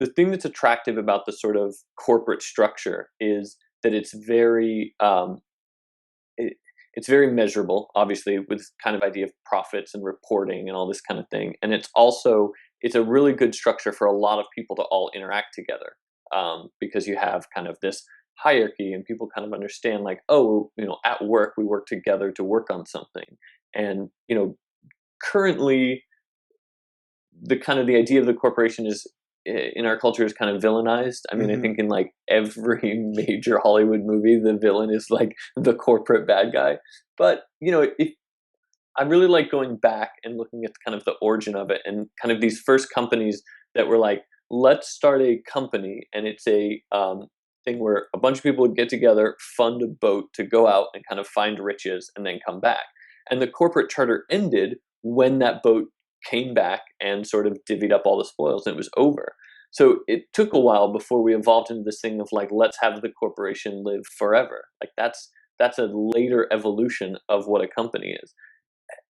the thing that's attractive about the sort of corporate structure is that it, it's very measurable, obviously, with this kind of idea of profits and reporting and all this kind of thing. And it's a really good structure for a lot of people to all interact together, because you have kind of this hierarchy and people kind of understand like, oh, at work we work together to work on something. And currently the idea of the corporation is in our culture is kind of villainized. I mean, I think in like every major Hollywood movie, the villain is like the corporate bad guy. But if I really like going back and looking at kind of the origin of it and kind of these first companies that were like, let's start a company, and it's a thing where a bunch of people would get together, fund a boat to go out and kind of find riches and then come back. And the corporate charter ended when that boat came back and sort of divvied up all the spoils, and it was over. So it took a while before we evolved into this thing of like, let's have the corporation live forever. Like that's a later evolution of what a company is.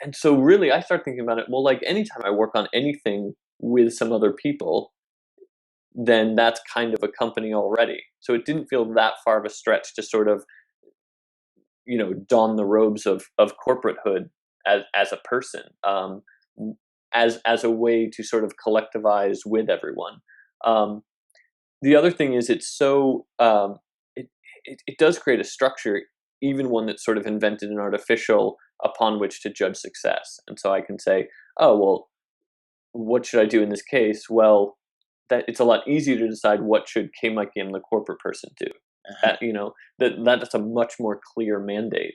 And so really I start thinking about it, well, like anytime I work on anything with some other people, then that's kind of a company already. So it didn't feel that far of a stretch to sort of, don the robes of corporatehood as a person, as a way to sort of collectivize with everyone. The other thing is it does create a structure, even one that's sort of invented and artificial upon which to judge success. And so I can say, oh, well, what should I do in this case? Well, that it's a lot easier to decide what should KMikeyM, the corporate person, do. That's a much more clear mandate.